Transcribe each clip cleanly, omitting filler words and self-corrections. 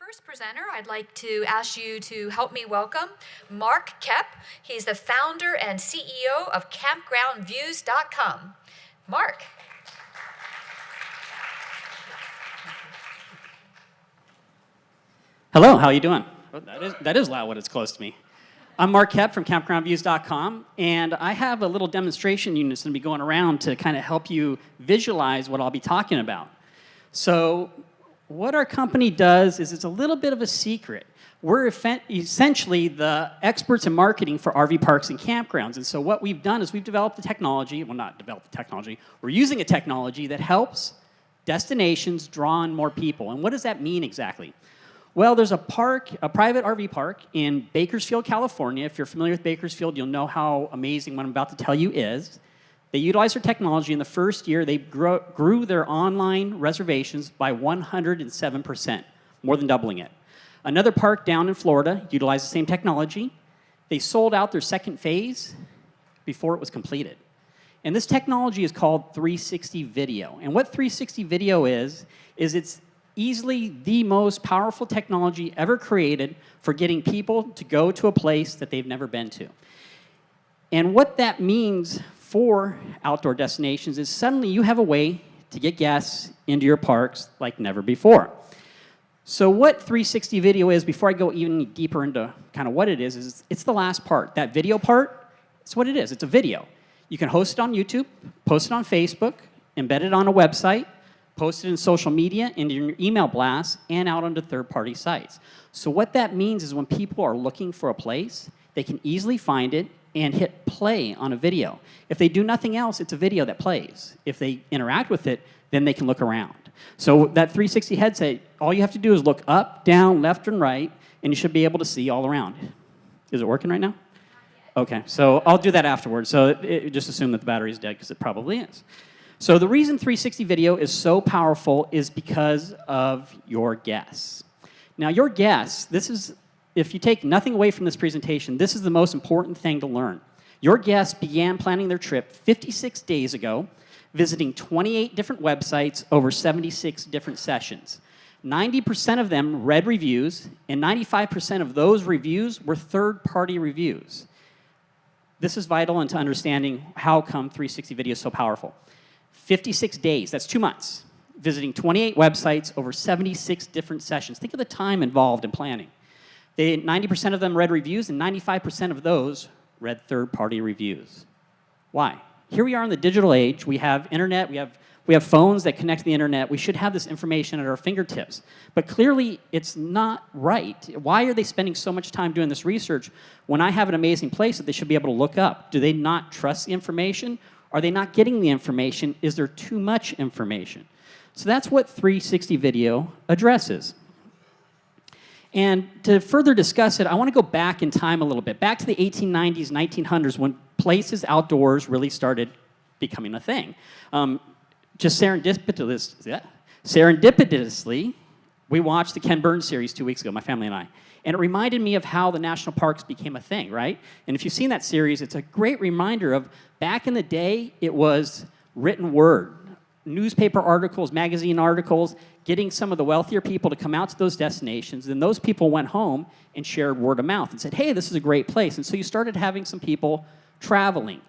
first presenter, I'd like to ask you to help me welcome Mark Koep. He's the founder and CEO of campgroundviews.com. Mark. Hello, how are you doing? Oh, that is loud when it's close to me. I'm Mark Koep from campgroundviews.com, and I have a little demonstration unit that's going to be going around to kind of help you visualize what I'll be talking about. So what our company does is it's a little bit of a secret. We're essentially the experts in marketing for RV parks and campgrounds. And so what we've done is we've developed a technology, well, not developed the technology, we're using a technology that helps destinations draw in more people. And what does that mean exactly? Well, there's a park, a private RV park in Bakersfield, California. If you're familiar with Bakersfield, you'll know how amazing what I'm about to tell you is. They utilized their technology. In the first year, they grew their online reservations by 107%, more than doubling it. Another park down in Florida utilized the same technology. They sold out their second phase before it was completed. And this technology is called 360 video. And what 360 video is it's easily the most powerful technology ever created for getting people to go to a place that they've never been to. And what that means for outdoor destinations is suddenly you have a way to get guests into your parks like never before. So what 360 video is, before I go even deeper into kind of what it is it's the last part. That video part, it's what it is. It's a video. You can host it on YouTube, post it on Facebook, embed it on a website, post it in social media, into your email blasts, and out onto third-party sites. So what that means is when people are looking for a place, they can easily find it and hit play on a video. If they do nothing else, it's a video that plays. If they interact with it, then they can look around. So that 360 headset, all you have to do is look up, down, left, and right, and you should be able to see all around. Is it working right now? Okay, so I'll do that afterwards. So just assume that the battery's dead, because it probably is. So the reason 360 video is so powerful is because of your guests. Now, your guests, this is, if you take nothing away from this presentation, this is the most important thing to learn. Your guests began planning their trip 56 days ago, visiting 28 different websites over 76 different sessions. 90% of them read reviews, and 95% of those reviews were third-party reviews. This is vital into understanding how come 360 video is so powerful. 56 days, that's 2 months, visiting 28 websites over 76 different sessions. Think of the time involved in planning. 90% of them read reviews, and 95% of those read third-party reviews. Why? Here we are in the digital age. We have internet, we have phones that connect to the internet. We should have this information at our fingertips. But clearly, it's not right. Why are they spending so much time doing this research when I have an amazing place that they should be able to look up? Do they not trust the information? Are they not getting the information? Is there too much information? So that's what 360 video addresses. And to further discuss it, I want to go back in time a little bit, back to the 1890s, 1900s, when places outdoors really started becoming a thing. Just serendipitously, we watched the Ken Burns series 2 weeks ago, my family and I. And it reminded me of how the national parks became a thing, right? And if you've seen that series, it's a great reminder of back in the day, it was written word, newspaper articles, magazine articles, getting some of the wealthier people to come out to those destinations. Then those people went home and shared word of mouth and said, hey, this is a great place. And so you started having some people traveling.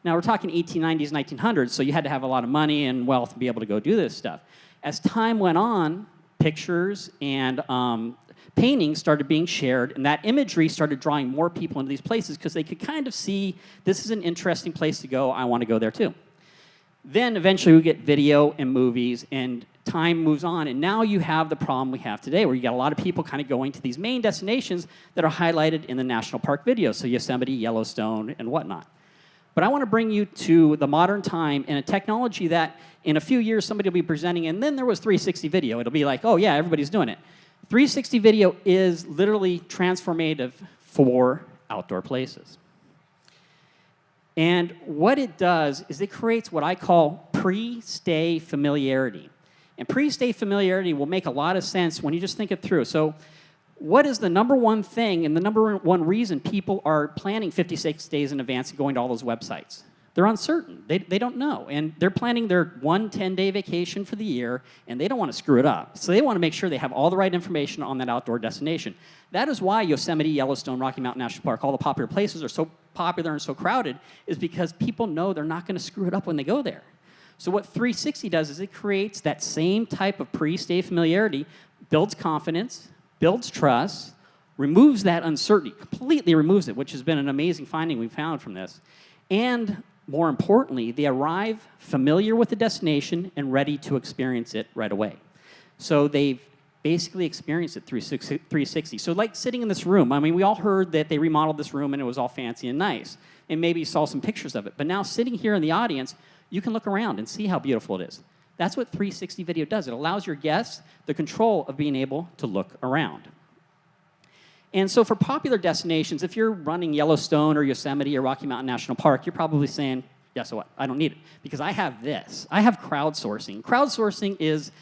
Now, we're talking 1890s, 1900s, so you had to have a lot of money and wealth to be able to go do this stuff. As time went on, pictures and paintings started being shared, and that imagery started drawing more people into these places because they could kind of see, this is an interesting place to go, I want to go there too. Then eventually we get video and movies, and time moves on, and now you have the problem we have today, where you got a lot of people kind of going to these main destinations that are highlighted in the national park videos, so Yosemite, Yellowstone, and whatnot. But I want to bring you to the modern time and a technology that in a few years somebody will be presenting, and then there was 360 video. It'll be like, oh yeah, everybody's doing it. 360 video is literally transformative for outdoor places. And what it does is it creates what I call pre-stay familiarity. And pre-stay familiarity will make a lot of sense when you just think it through. So what is the number one thing and the number one reason people are planning 56 days in advance and going to all those websites? They're uncertain. They don't know. And they're planning their 1 10-day vacation for the year, and they don't want to screw it up. So they want to make sure they have all the right information on that outdoor destination. That is why Yosemite, Yellowstone, Rocky Mountain National Park, all the popular places are so popular and so crowded, is because people know they're not going to screw it up when they go there. So what 360 does is it creates that same type of pre-stay familiarity, builds confidence, builds trust, removes that uncertainty, completely removes it, which has been an amazing finding we found from this. And more importantly, they arrive familiar with the destination and ready to experience it right away. So they've basically experienced it 360. So like sitting in this room, I mean, we all heard that they remodeled this room and it was all fancy and nice. And maybe you saw some pictures of it. But now sitting here in the audience, you can look around and see how beautiful it is. That's what 360 video does. It allows your guests the control of being able to look around. And so for popular destinations, if you're running Yellowstone or Yosemite or Rocky Mountain National Park, you're probably saying, yeah, so what? I don't need it. Because I have this. I have crowdsourcing. Crowdsourcing is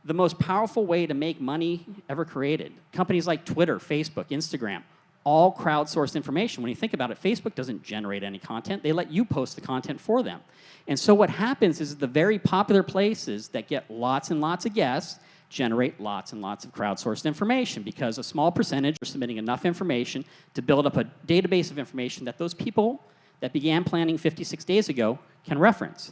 the most powerful way to make money ever created. Companies like Twitter, Facebook, Instagram, all crowdsourced information. When you think about it, Facebook doesn't generate any content. They let you post the content for them. And so what happens is the very popular places that get lots and lots of guests generate lots and lots of crowdsourced information because a small percentage are submitting enough information to build up a database of information that those people that began planning 56 days ago can reference.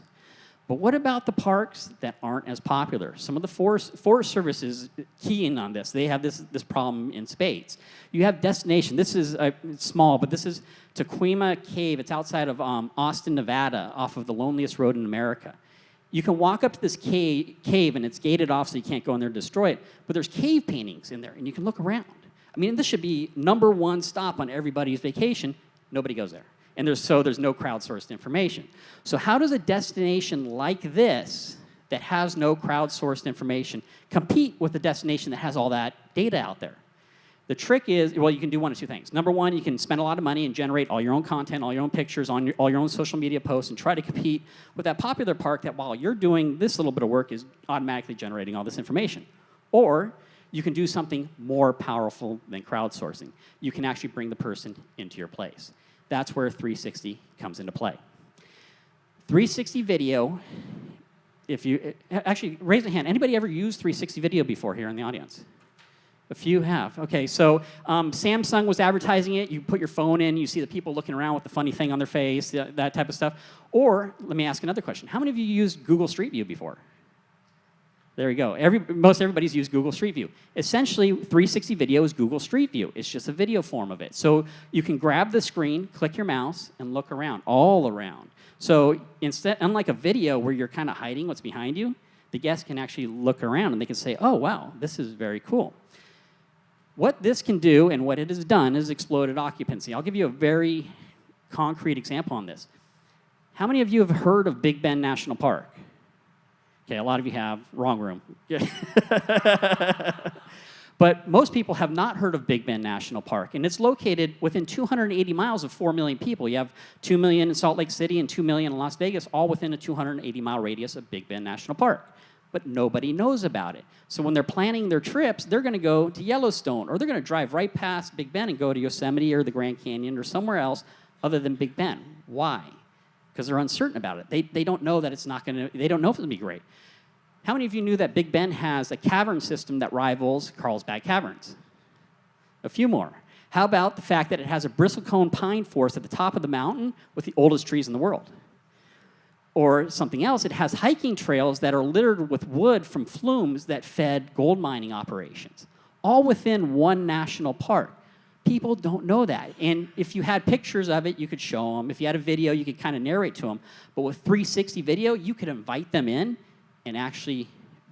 But what about the parks that aren't as popular? Some of the Forest Service is keying on this. They have this problem in spades. You have destination. This is small, but this is Koep Cave. It's outside of Austin, Nevada, off of the loneliest road in America. You can walk up to this cave, and it's gated off so you can't go in there and destroy it. But there's cave paintings in there, and you can look around. I mean, this should be #1 stop on everybody's vacation. Nobody goes there. And there's no crowdsourced information. So how does a destination like this, that has no crowdsourced information, compete with a destination that has all that data out there? The trick is, well, you can do one of two things. #1, you can spend a lot of money and generate all your own content, all your own pictures, all your own social media posts, and try to compete with that popular park that while you're doing this little bit of work is automatically generating all this information. Or you can do something more powerful than crowdsourcing. You can actually bring the person into your place. That's where 360 comes into play. 360 video, actually, raise a hand. Anybody ever used 360 video before here in the audience? A few have. Okay, so Samsung was advertising it. You put your phone in, you see the people looking around with the funny thing on their face, that type of stuff. Or, let me ask another question. How many of you used Google Street View before? There you go. Most everybody's used Google Street View. Essentially, 360 video is Google Street View. It's just a video form of it. So you can grab the screen, click your mouse, and look around, all around. So unlike a video where you're kind of hiding what's behind you, the guests can actually look around and they can say, oh, wow, this is very cool. What this can do and what it has done is exploded occupancy. I'll give you a very concrete example on this. How many of you have heard of Big Bend National Park? Okay, a lot of you have. Wrong room. But most people have not heard of Big Bend National Park, and it's located within 280 miles of 4 million people. You have 2 million in Salt Lake City and 2 million in Las Vegas, all within a 280-mile radius of Big Bend National Park. But nobody knows about it. So when they're planning their trips, they're going to go to Yellowstone, or they're going to drive right past Big Bend and go to Yosemite or the Grand Canyon or somewhere else other than Big Bend. Why? Because they're uncertain about it. They don't know that it's not going to, they don't know if it's going to be great. How many of you knew that Big Bend has a cavern system that rivals Carlsbad Caverns? A few more. How about the fact that it has a bristlecone pine forest at the top of the mountain with the oldest trees in the world? Or something else, it has hiking trails that are littered with wood from flumes that fed gold mining operations, all within one national park. People don't know that. And if you had pictures of it, you could show them. If you had a video, you could kind of narrate to them. But with 360 video, you could invite them in and actually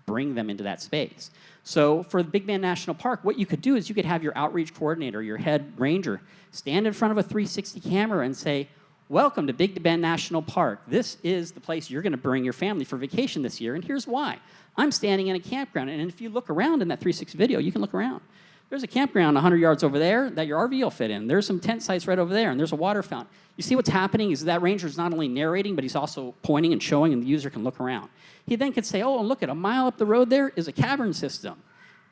bring them into that space. So for the Big Bend National Park, what you could do is you could have your outreach coordinator, your head ranger, stand in front of a 360 camera and say, welcome to Big Bend National Park. This is the place you're going to bring your family for vacation this year, and here's why. I'm standing in a campground, and if you look around in that 360 video, you can look around. There's a campground 100 yards over there that your RV will fit in. There's some tent sites right over there, and there's a water fountain. You see what's happening is that ranger's not only narrating, but he's also pointing and showing, and the user can look around. He then could say, oh, and look, at a mile up the road there is a cavern system.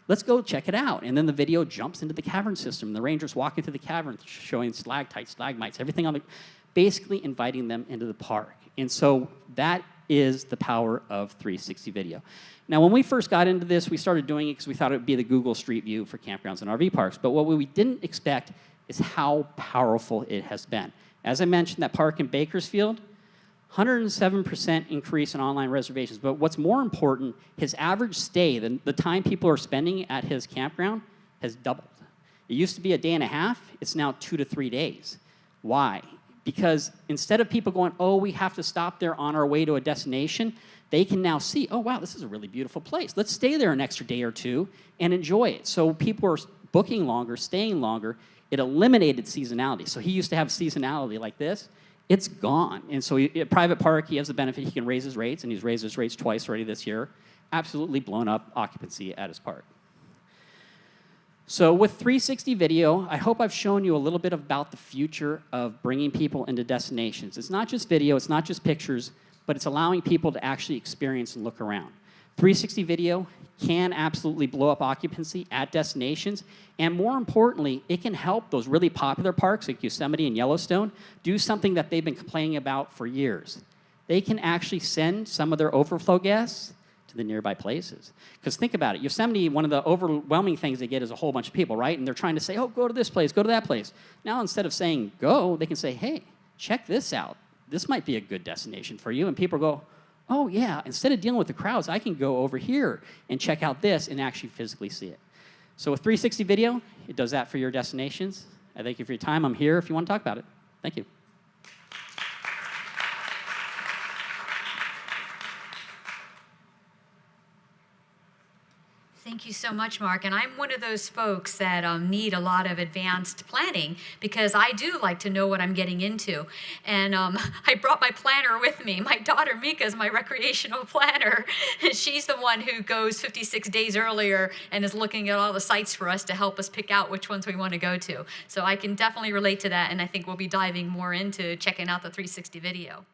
Let's go check it out. And then the video jumps into the cavern system. The ranger's walking through the cavern, showing stalactites, stalagmites, everything on the... basically inviting them into the park. And so that is the power of 360 video. Now, when we first got into this, we started doing it because we thought it would be the Google Street View for campgrounds and RV parks. But what we didn't expect is how powerful it has been. As I mentioned, that park in Bakersfield, 107% increase in online reservations. But what's more important, his average stay, the time people are spending at his campground, has doubled. It used to be a day and a half. It's now 2 to 3 days. Why? Because instead of people going, oh, we have to stop there on our way to a destination, they can now see, oh, wow, this is a really beautiful place. Let's stay there an extra day or two and enjoy it. So people are booking longer, staying longer. It eliminated seasonality. So he used to have seasonality like this. It's gone. And so at private park, he has the benefit he can raise his rates, and he's raised his rates twice already this year. Absolutely blown up occupancy at his park. So with 360 video, I hope I've shown you a little bit about the future of bringing people into destinations. It's not just video, it's not just pictures, but it's allowing people to actually experience and look around. 360 video can absolutely blow up occupancy at destinations, and more importantly, it can help those really popular parks like Yosemite and Yellowstone do something that they've been complaining about for years. They can actually send some of their overflow guests to the nearby places. Because think about it, Yosemite, one of the overwhelming things they get is a whole bunch of people, right? And they're trying to say, oh, go to this place, go to that place. Now, instead of saying go, they can say, hey, check this out. This might be a good destination for you. And people go, oh, yeah, instead of dealing with the crowds, I can go over here and check out this and actually physically see it. So with 360 video, it does that for your destinations. I thank you for your time. I'm here if you want to talk about it. Thank you. Thank you so much, Mark. And I'm one of those folks that need a lot of advanced planning because I do like to know what I'm getting into. And I brought my planner with me. My daughter Mika is my recreational planner. She's the one who goes 56 days earlier and is looking at all the sites for us to help us pick out which ones we want to go to. So I can definitely relate to that, and I think we'll be diving more into checking out the 360 video.